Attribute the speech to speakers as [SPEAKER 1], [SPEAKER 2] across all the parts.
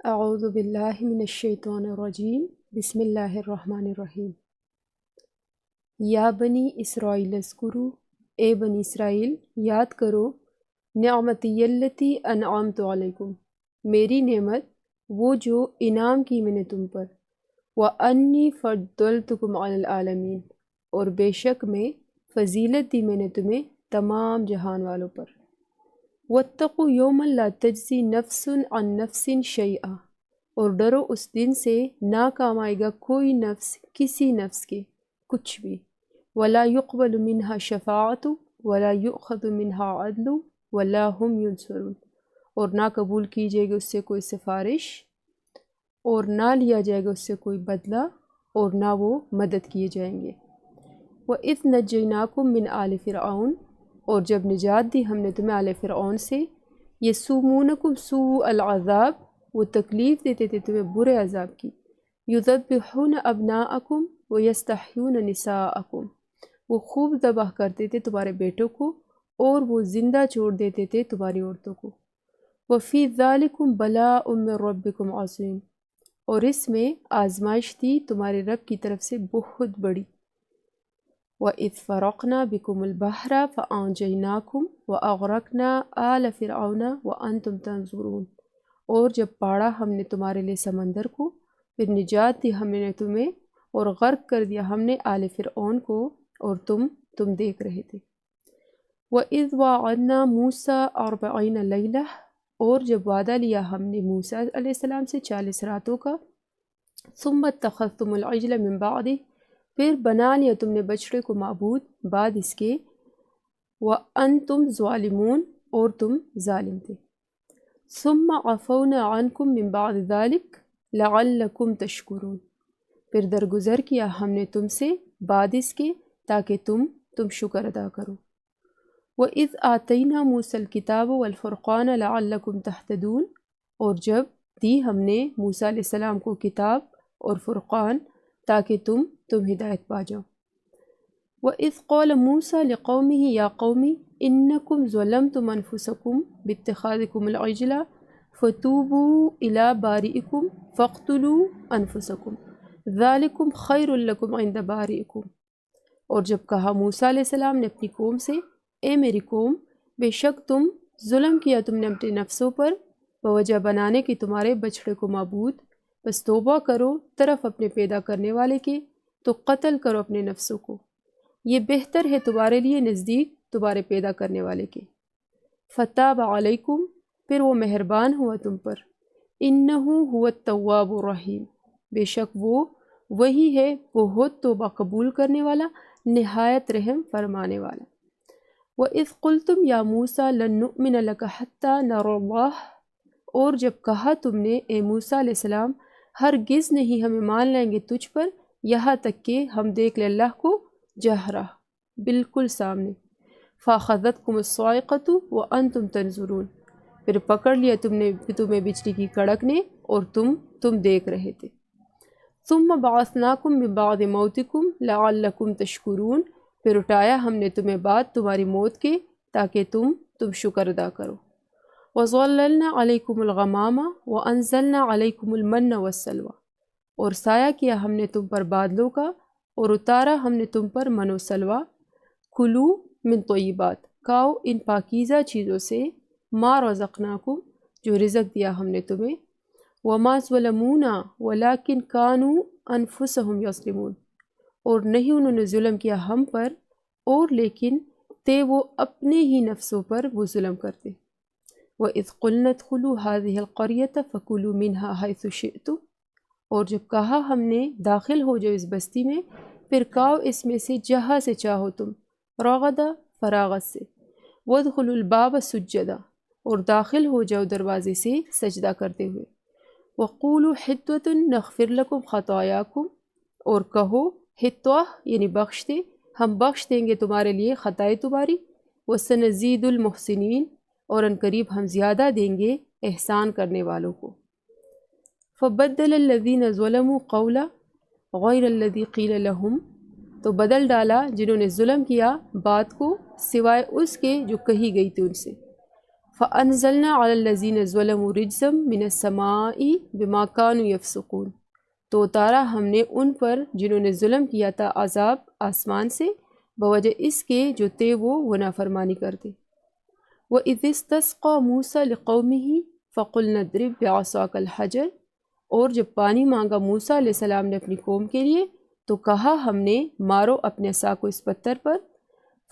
[SPEAKER 1] اعوذ باللہ من الشیطان الرجیم بسم اللہ الرحمن الرحیم۔ یا بنی اسرائیل اذکروا، اے بنی اسرائیل یاد کرو، نعمتی التی انعمت علیکم، میری نعمت وہ جو انعام کی میں نے تم پر، وانی فضلتکم علی العالمین، اور بے شک میں فضیلت دی میں نے تمہیں تمام جہان والوں پر۔ واتقوا یوما لا تجزی نفس عن نفس شیئا، اور ڈرو اس دن سے نہ کام آئے گا کوئی نفس کسی نفس کے کچھ بھی، ولا يقبل منها شفاعت ولا يؤخذ منها عدل ولا هم ينصرون، اور نہ قبول کی جائے گی اس سے کوئی سفارش اور نہ لیا جائے گا اس سے کوئی بدلہ اور نہ وہ مدد کیے جائیں گے۔ وَإِذْ نَجَّيْنَاكُمْ مِنْ آلِ فِرْعَوْنَ، اور جب نجات دی ہم نے تمہیں آل فرعون سے، یسومونکم سوء العذاب، وہ تکلیف دیتے تھے تمہیں برے عذاب کی، یذبحون ابناءکم ویستحیون نساءکم، وہ خوب ذبح کرتے تھے تمہارے بیٹوں کو اور وہ زندہ چھوڑ دیتے تھے تمہاری عورتوں کو۔ وفی ذالکم بلاء من ربکم عظیم، اور اس میں آزمائش تھی تمہارے رب کی طرف سے بہت بڑی۔ وَإِذْ فَرَقْنَا بِكُمُ الْبَحْرَ فَأَنْجَيْنَاكُمْ وَأَغْرَقْنَا آلَ فِرْعَوْنَ وَأَنْتُمْ تَنْظُرُونَ، اور جب پاڑا ہم نے تمہارے لیے سمندر کو، پھر نجات دی ہم نے تمہیں اور غرق کر دیا ہم نے آل فرعون کو اور تم دیکھ رہے تھے۔ وَإِذْ وَاعَدْنَا مُوسَىٰ 40 لَيْلَةً، اور جب وعدہ لیا ہم نے موسیٰ علیہ السلام سے 40 راتوں کا، ثُمَّ اتَّخَذْتُمُ الْعِجْلَ مِن بَعْدِهِ، پھر بنا لیا تم نے بچڑے کو معبود بعد اس کے، وَأَنْتُمْ ظَالِمُونَ، اور تم ظالم تھے۔ ثُمَّ عَفَوْنَا عَنْكُمْ مِن بَعْدِ ذَلِكَ لَعَلَّكُمْ تَشْكُرُونَ، پھر درگزر کیا ہم نے تم سے بعد اس کے تاکہ تم شکر ادا کرو۔ وَإِذْ آتَيْنَا مُوسَى الْكِتَابَ وَالْفُرْقَانَ لَعَلَّكُمْ تَهْتَدُونَ، اور جب دی ہم نے موسیٰ علیہ السلام کو کتاب اور فرقان تاکہ تم ہدایت پا جاؤ۔ وَإِذْ قَالَ مُوسَىٰ لِقَوْمِهِ يَا قَوْمِ إِنَّكُمْ ظَلَمْتُمْ أَنفُسَكُمْ بِاتِّخَاذِكُمُ الْعِجْلَ فَتُوبُوا إِلَىٰ بَارِئِكُمْ فَاقْتُلُوا أَنفُسَكُمْ ذَٰلِكُمْ خَيْرٌ لَكُمْ عِندَ بَارِئِكُمْ، اور جب کہا موسیٰ علیہ السلام نے اپنی قوم سے، اے میری قوم، بے شک ظلم کیا تم نے اپنے نفسوں پر بوجہ بنانے کی تمہارے بچڑے کو معبود، بس توبہ کرو طرف اپنے پیدا کرنے والے کے، تو قتل کرو اپنے نفسوں کو، یہ بہتر ہے تمہارے لیے نزدیک تمہارے پیدا کرنے والے کے۔ فتاب علیکم، پھر وہ مہربان ہوا تم پر، انہ هو التواب الرحیم، بے شک وہ وہی ہے بہت توبہ قبول کرنے والا نہایت رحم فرمانے والا۔ وَإِذْ قُلْتُمْ يَا مُوسَىٰ لَن نُّؤْمِنَ لَكَ حَتَّىٰ نَرَى اللَّهَ، اور جب کہا تم نے اے موسیٰ علیہ السلام ہرگز نہیں ہمیں مان لیں گے تجھ پر یہاں تک کہ ہم دیکھ لیں اللہ کو جہرہ، بالکل سامنے۔ فَأَخَذَتْكُمُ الصَّاعِقَةُ وَأَنْتُمْ تَنظُرُونَ، پھر پکڑ لیا تمہیں بجلی کی کڑک نے اور تم دیکھ رہے تھے۔ ثُمَّ بَعَثْنَاكُمْ مِن بَعْدِ مَوْتِكُمْ لَعَلَّكُمْ تَشْكُرُونَ، پھر اٹھایا ہم نے تمہیں بعد تمہاری موت کے تاکہ تم شکر ادا کرو۔ وَظَلَّلْنَا عَلَيْكُمُ الْغَمَامَ وَأَنزَلْنَا عَلَيْكُمُ الْمَنَّ وَالسَّلْوَىٰ، اور سایہ کیا ہم نے تم پر بادلوں کا اور اتارا ہم نے تم پر من و سلویٰ۔ کلو من طیبات، کھاؤ ان پاکیزہ چیزوں سے، ما رزقناکم، جو رزق دیا ہم نے تمہیں۔ وما ظلمونا ولکن کانوا انفسہم یظلمون، اور نہیں انہوں نے ظلم کیا ہم پر اور لیکن تھے وہ اپنے ہی نفسوں پر وہ ظلم کرتے۔ وَإِذْ قُلْنَا ادْخُلُوا هَٰذِهِ الْقَرْيَةَ فَكُلُوا مِنْهَا حَيْثُ شِئْتُمْ، اور جب کہا ہم نے داخل ہو جاؤ اس بستی میں، پھر کھاؤ اس میں سے جہاں سے چاہو تم، رغدا فراغت سے۔ وَادْخُلُوا الْبَابَ سُجَّدًا، اور داخل ہو جاؤ دروازے سے سجدہ کرتے ہوئے۔ وَقُولُوا حِطَّةٌ نَغْفِرْ لَكُمْ خَطَايَاكُمْ، اور کہو حِطّہ یعنی بخش دے، ہم بخش دیں گے تمہارے لیے خطائیں تمہاری۔ وَسَنَزِيدُ الْمُحْسِنِينَ، اور ان قریب ہم زیادہ دیں گے احسان کرنے والوں کو۔ فَبَدَّلَ الَّذِينَ ظَلَمُوا قَوْلًا غَيْرَ الَّذِي قِيلَ لَهُمْ، تو بدل ڈالا جنہوں نے ظلم کیا بات کو سوائے اس کے جو کہی گئی تھی ان سے۔ فَأَنزَلْنَا عَلَى الَّذِينَ ظَلَمُوا رِجْزًا مِّنَ السَّمَاءِ بِمَا كَانُوا يَفْسُقُونَ، تو اتارا ہم نے ان پر جنہوں نے ظلم کیا تھا عذاب آسمان سے بوجہ اس کے جو تھے وہ نافرمانی کرتے۔ وَإِذِ اسْتَسْقَىٰ مُوسَىٰ لِقَوْمِهِ فَقُلْنَا اضْرِب بِّعَصَاكَ الْحَجَرَ، اور جب پانی مانگا موسیٰ علیہ السلام نے اپنی قوم کے لیے تو کہا ہم نے مارو اپنے عصا کو اس پتھر پر،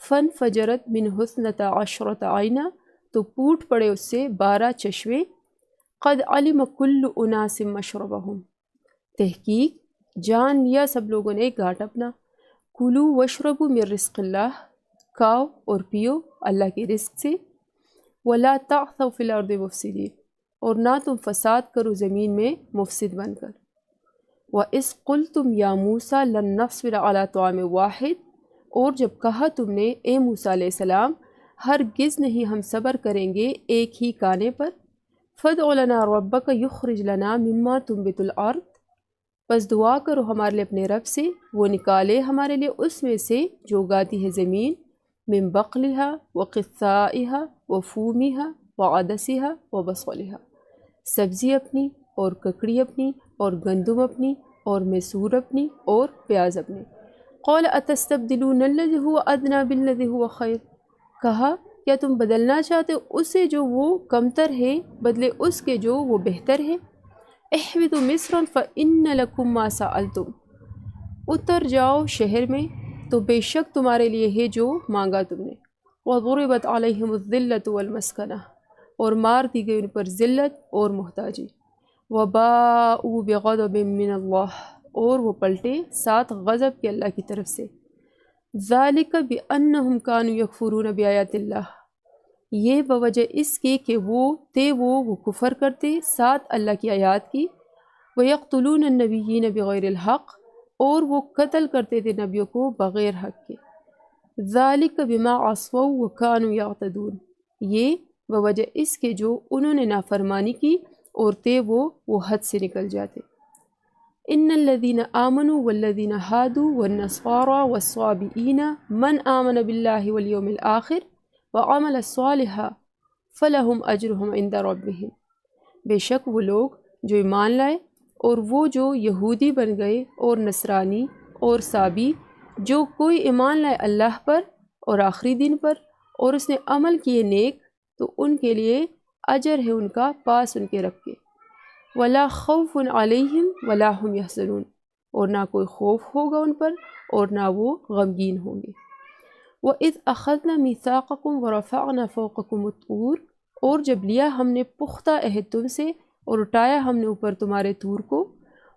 [SPEAKER 1] فَانْفَجَرَتْ مِنْهُ اثْنَتَا عَشْرَةَ عَيْنًا، تو پھوٹ پڑے اس سے 12 چشمے، قَدْ عَلِمَ كُلُّ أُنَاسٍ مَّشْرَبَهُمْ، تحقیق جان لیا سب لوگوں نے گھاٹ اپنا، کُلُوا وَاشْرَبُوا مِن رِزْقِ اللّہ، کھاؤ اور پیو اللہ کے رزق سے، وَلَا تَعْثَوْا فِي الْأَرْضِ مُفْسِدِينَ، اور نہ تم فساد کرو زمین میں مفسد بن کر۔ وَإِذْ قُلْتُمْ يَا مُوسَىٰ لَن نَّصْبِرَ عَلَىٰ طَعَامٍ وَاحِدٍ، اور جب کہا تم نے اے موسیٰ علیہ السلام ہرگز نہیں ہم صبر کریں گے ایک ہی کھانے پر، فَادْعُ لَنَا رَبَّكَ يُخْرِجْ لَنَا مِمَّا تُنبِتُ الْأَرْضُ، بس دعا کرو ہمارے لیے اپنے رب سے وہ نکالے ہمارے لیے اس میں سے جو اگاتی ہے زمین، من بقلها وقثائها وفومها وعدسها وبصلها، سبزی اپنی اور ککڑی اپنی اور گندم اپنی اور مسور اپنی اور پیاز اپنے۔ قال اتستبدلون الذی هو ادنی بالذی هو خیر، کہا کیا تم بدلنا چاہتے ہو اسے جو وہ کمتر ہے بدلے اس کے جو وہ بہتر ہے۔ احبطوا مصرا فإن لکم ما سألتم، اتر جاؤ شہر میں تو بے شک تمہارے لیے ہے جو مانگا تم نے۔ وضربت علیہم الذلۃ والمسکنہ، اور مار دی گئی ان پر ذلت اور محتاجی۔ وباءوا بغضب من اللہ، اور وہ پلٹے ساتھ غضب کے اللہ کی طرف سے۔ ذالک بأنہم کانوا یکفرون بآیات اللہ، یہ بوجہ اس کے کہ وہ کفر کرتے ساتھ اللہ کی آیات کی۔ وَيَقْتُلُونَ النَّبِيِّينَ بِغَيْرِ الْحَقِّ، اور وہ قتل کرتے تھے نبیوں کو بغیر حق کے۔ ذَلِكَ بِمَا عَصَوْا وَكَانُوا يَعْتَدُونَ، یہ بوجہ اس کے جو انہوں نے نافرمانی کی اور تھے وہ حد سے نکل جاتے۔ ان الذین آمنوا والذین ہادوا والنصارى والصابئین من آمن باللہ والیوم الآخر وعمل صالحا فلہم اجرہم عند ربہم، بے شک وہ لوگ جو ایمان لائے اور وہ جو یہودی بن گئے اور نصرانی اور صابی، جو کوئی ایمان لائے اللہ پر اور آخری دن پر اور اس نے عمل کیے نیک، تو ان کے لیے اجر ہے ان کا پاس ان کے رب کے۔ ولا خوف علیہم ولا هم یحزنون، اور نہ کوئی خوف ہوگا ان پر اور نہ وہ غمگین ہوں گے۔ وَإِذْ أَخَذْنَا مِيثَاقَكُمْ وَرَفَعْنَا فَوْقَكُمُ الطُّورَ، اور جب لیا ہم نے پختہ عہد تم سے اور اٹھایا ہم نے اوپر تمہارے طور کو،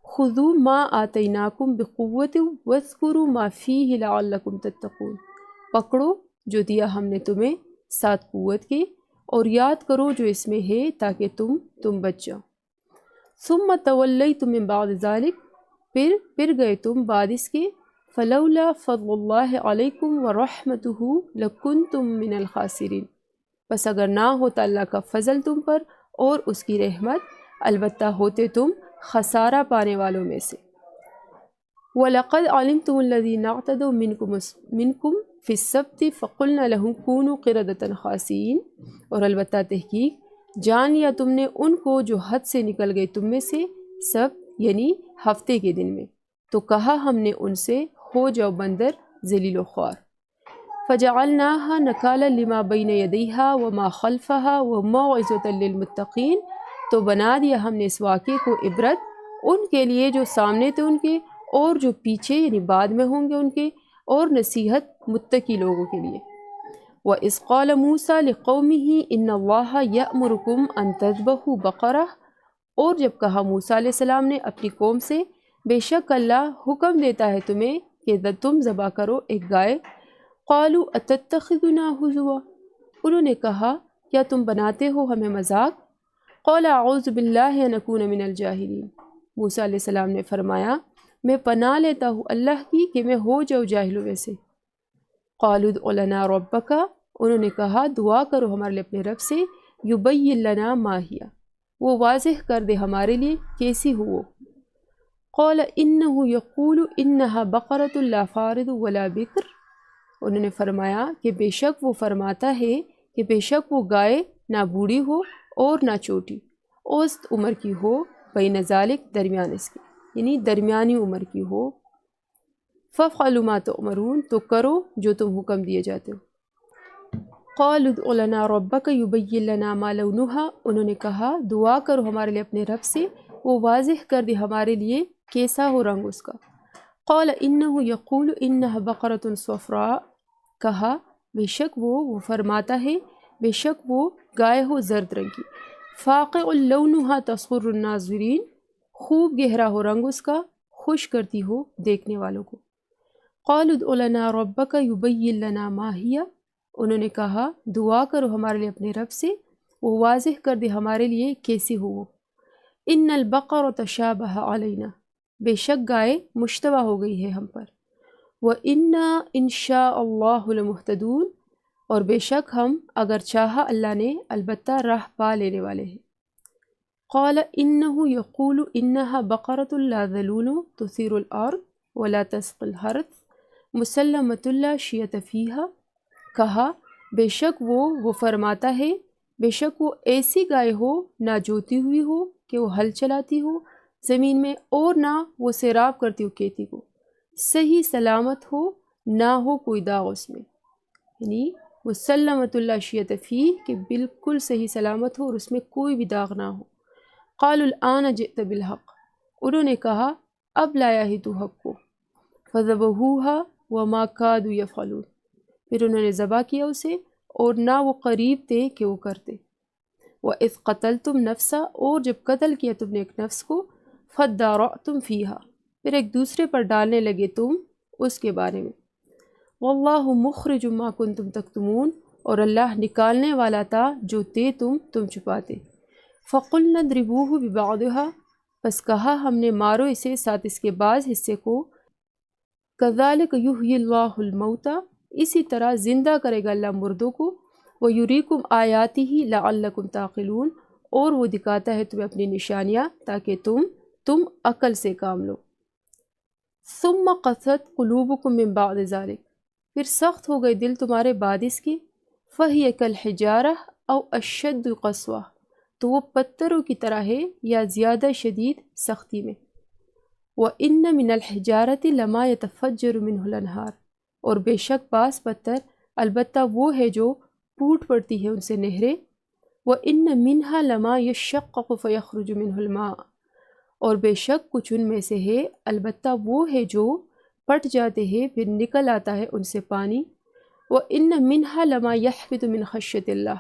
[SPEAKER 1] خُذُوا مَا آتَيْنَاكُمْ بِقُوَّةٍ وَاذْكُرُوا مَا فِيهِ لَعَلَّكُمْ تَتَّقُونَ، پکڑو جو دیا ہم نے تمہیں ساتھ قوت کے، اور یاد کرو جو اس میں ہے تاکہ تم بچ جاؤ۔ ثم تولیتم من بعد ذلک، پھر گئے تم بعد اس کے، فلولا فضل اللہ علیکم ورحمتہ لکنتم من الخاسرین، بس اگر نہ ہوتا اللہ کا فضل تم پر اور اس کی رحمت، البتہ ہوتے تم خسارہ پانے والوں میں سے۔ وَلَقَدْ عَلِمْتُمُ الَّذِينَ اعْتَدَوْا مِنْكُمْ فِي السَّبْتِ فَقُلْنَا لَهُمْ كُونُوا قِرَدَةً خَاسِئِينَ، اور البتہ تحقیق جان لیا تم نے ان کو جو حد سے نکل گئے تم میں سے، سب یعنی ہفتے کے دن میں، تو کہا ہم نے ان سے ہو جاؤ بندر ذلیل و خوار۔ فَجَعَلْنَاهَا نَكَالًا لِمَا بَيْنَ يَدَيْهَا وَمَا خَلْفَهَا وَمَوْعِظَةً لِّلْمُتَّقِينَ، تو بنا دیا ہم نے اس واقعے کو عبرت ان کے لیے جو سامنے تھے ان کے اور جو پیچھے یعنی بعد میں ہوں گے ان کے، اور نصیحت متقی لوگوں کے لیے۔ وَإِذْ قَالَ مُوسَىٰ لِقَوْمِهِ إِنَّ اللَّهَ يَأْمُرُكُمْ أَن تَذْبَحُوا بَقَرَةً، اور جب کہا موسیٰ علیہ السلام نے اپنی قوم سے بے شک اللہ حکم دیتا ہے تمہیں کہ تم ذبح کرو ایک گائے۔ قَالُوا أَتَتَّخِذُنَا هُزُوًا، انہوں نے کہا کیا تم بناتے ہو ہمیں مذاق۔ قَالَ أَعُوذُ بِاللَّهِ أَنْ أَكُونَ مِنَ الْجَاهِلِينَ، موسیٰ علیہ السلام نے فرمایا میں پناہ لیتا ہوں اللہ کی کہ میں ہو جاؤں جاہلوں میں سے۔ قَالُوا ادْعُ لَنَا رَبَّكَ، انہوں نے کہا دعا کرو ہمارے لیے اپنے رب سے، یُبَيِّن لَنَا مَا هِیَ، وہ واضح کر دے ہمارے لیے کیسی ہو وہ۔ قَالَ إِنَّهُ يَقُولُ إِنَّهَا بَقَرَةٌ لَا فَارِضٌ وَلَا بِكْرٌ، انہوں نے فرمایا کہ بے شک وہ فرماتا ہے کہ بے شک وہ گائے نہ بوڑھی ہو اور نہ چھوٹی، اوسط عمر کی ہو، بین ذالک درمیان اس کے، یعنی درمیانی عمر کی ہو۔ فافعلوا ما تؤمرون، تو کرو جو تم حکم دیے جاتے ہو۔ قالوا ادع لنا ربک یبین لنا ما لونہا، انہوں نے کہا دعا کرو ہمارے لیے اپنے رب سے، وہ واضح کر دے ہمارے لیے کیسا ہو رنگ اس کا۔ قال انہ یقول انہا بقرۃ صفراء، کہا بے شک وہ فرماتا ہے بے شک وہ گائے ہو زرد رنگ کی، فاقع لونہا تسر الناظرین، خوب گہرا ہو رنگ اس کا، خوش کرتی ہو دیکھنے والوں کو۔ قالوا ادع لنا ربک یبین لنا ما ہی، انہوں نے کہا دعا کرو ہمارے لیے اپنے رب سے، وہ واضح کر دے ہمارے لیے کیسی ہو وہ۔ ان البقر تشابہ علینا، بے شک گائے مشتبہ ہو گئی ہے ہم پر۔ وَإِنَّا إِن شَاءَ اللَّهُ لَمُهْتَدُونَ، اور بے شک ہم اگر چاہا اللہ نے البتہ راہ پا لینے والے ہیں۔ قال إِنَّهُ يَقُولُ إِنَّهَا بَقَرَةٌ لَا ذَلُولٌ تُثِيرُ الْأَرْضَ وَلَا تَسْقِي الْحَرْثَ مُسَلَّمَةٌ لَا شِيَةَ فِيهَا، کہا بے شک وہ فرماتا ہے بے شک وہ ایسی گائے ہو نہ جوتی ہوئی ہو کہ وہ ہل چلاتی ہو زمین میں، اور نہ وہ سیراب کرتی ہو کھیتی کو، صحیح سلامت ہو، نہ ہو کوئی داغ اس میں، یعنی مسلمۃ لا شیۃ فیہ، کہ بالکل صحیح سلامت ہو اور اس میں کوئی بھی داغ نہ ہو۔ قالوا الآن جئت بالحق، انہوں نے کہا اب لایا ہی تو حق کو۔ فذبحوها وما كادوا يفعلون، پھر انہوں نے ذبح کیا اسے اور نہ وہ قریب تھے کہ وہ کرتے۔ وَإِذْ قَتَلْتُمْ نَفْسًا، اور جب قتل کیا تم نے ایک نفس کو، فَادَّارَأْتُمْ فِيهَا، پھر ایک دوسرے پر ڈالنے لگے تم اس کے بارے میں۔ وَاللَّهُ مُخْرِجٌ مَا كُنْتُمْ تَكْتُمُونَ، اور اللہ نکالنے والا تھا جو تھے تم چھپاتے۔ فَقُلْنَا اضْرِبُوهُ بِبَعْضِهَا، پس کہا ہم نے مارو اسے ساتھ اس کے بعض حصے کو۔ كَذَلِكَ يُحْيِي اللَّهُ الْمَوْتَى، اسی طرح زندہ کرے گا اللہ مردوں کو۔ وَيُرِيكُمْ آيَاتِهِ لَعَلَّكُمْ تَعْقِلُونَ، اور وہ دکھاتا ہے تمہیں اپنی نشانیاں تاکہ تم عقل سے کام لو۔ ثُمَّ قَسَتْ قُلُوبُكُم مِّن بَعْدِ ذَلِكَ، پھر سخت ہو گئے دل تمہارے بعد اس کے۔ فَهِيَ كَالْحِجَارَةِ أَوْ أَشَدُّ قَسْوَةً، تو وہ پتھروں کی طرح ہے یا زیادہ شدید سختی میں۔ وَإِنَّ مِنَ الْحِجَارَةِ لَمَا يَتَفَجَّرُ مِنْهُ الْأَنْهَارُ، اور بے شک بعض پتھر البتہ وہ ہے جو پھوٹ پڑتی ہے ان سے نہریں۔ وَإِنَّ مِنْهَا لَمَا يَشَّقَّقُ فَيَخْرُجُ مِنْهُ الْمَاءُ، اور بے شک کچھ ان میں سے ہے البتہ وہ ہے جو پھٹ جاتے ہیں پھر نکل آتا ہے ان سے پانی۔ وَإِنَّ مِنْهَا لَمَا يَحْبِطُ مِنْ خَشْيَةِ اللَّهِ،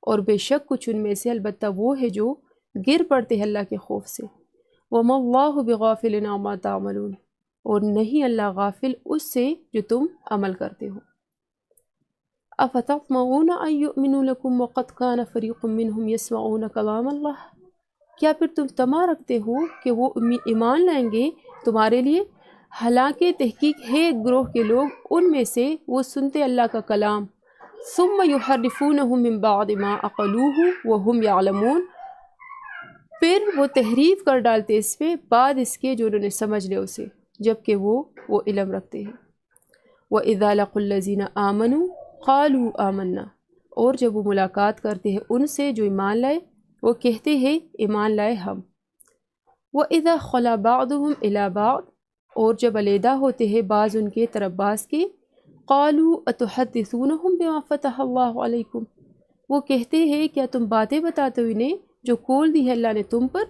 [SPEAKER 1] اور بے شک کچھ ان میں سے البتہ وہ ہے جو گر پڑتے ہیں اللہ کے خوف سے۔ وَمَا اللَّهُ بِغَافِلٍ عَمَّا تَعْمَلُونَ، اور نہیں اللہ غافل اس سے جو تم عمل کرتے ہو۔ أَفَتَطْمَعُونَ أَن يُؤْمِنُوا لَكُمْ وَقَدْ كَانَ فَرِيقٌ مِّنْهُمْ يَسْمَعُونَ كَلَامَ اللَّهِ، کیا پھر تم طمع رکھتے ہو کہ وہ ایمان لائیں گے تمہارے لیے، حالانکہ تحقیق ہے ایک گروہ کے لوگ ان میں سے وہ سنتے اللہ کا کلام، ثُمَّ يُحَرِّفُونَهُ مِن بَعْدِ مَا عَقَلُوهُ وَهُمْ يَعْلَمُونَ، پھر وہ تحریف کر ڈالتے اس پہ بعد اس کے جو انہوں نے سمجھ لے اسے، جبکہ وہ علم رکھتے ہیں۔ وَإِذَا لَقُوا الَّذِينَ آمَنُوا قَالُوا آمَنَّا، اور جب وہ ملاقات کرتے ہیں ان سے جو ایمان لائے وہ کہتے ہیں ایمان لائے ہم۔ وَإِذَا خَلَا بَعْضُهُمْ إِلَىٰ بَعْضٍ، اور جب علیحدہ ہوتے ہیں بعض ان کے طرف بعض کے، قَالُوا أَتُحَدِّثُونَهُم بِمَا فَتَحَ اللَّهُ عَلَيْكُمْ، وہ کہتے ہیں کیا تم باتیں بتاتے ہو انہیں جو کھول دی ہے اللہ نے تم پر،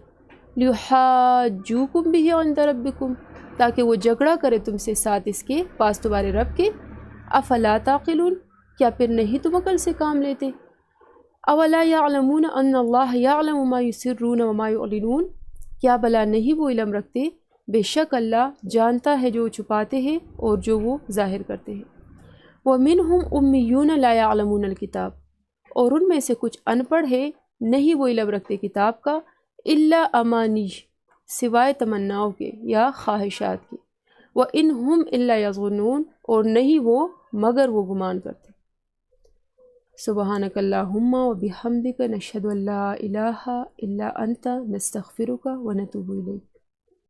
[SPEAKER 1] لِيُحَاجُّوكُم بِهِ عِندَ رَبِّكُمْ، تاکہ وہ جھگڑا کرے تم سے ساتھ اس کے پاس تمہارے رب کے۔ أَفَلَا تَعْقِلُونَ، کیا پھر نہیں تم عقل سے کام لیتے؟ أَوَلَا يَعْلَمُونَ أَنَّ اللَّهَ يَعْلَمُ مَا يُسِرُّونَ وَمَا يُعْلِنُونَ، کیا بھلا نہیں وہ علم رکھتے بے شک اللہ جانتا ہے جو وہ چھپاتے ہیں اور جو وہ ظاہر کرتے ہیں۔ وَمِنْهُمْ أُمِّيُّونَ لَا يَعْلَمُونَ الْكِتَابَ، اور ان میں سے کچھ ان پڑھ ہے نہیں وہ علم رکھتے کتاب کا، إِلَّا أَمَانِيَّ، سوائے تمناؤں کے یا خواہشات کے۔ وَإِنْ هُمْ إِلَّا يَظُنُّونَ، اور نہیں وہ مگر وہ گمان کرتے۔ سبحانک اللہم وبحمدک، نشہد ان لا الہ الا انت، نستغفرک ونتوب الیک۔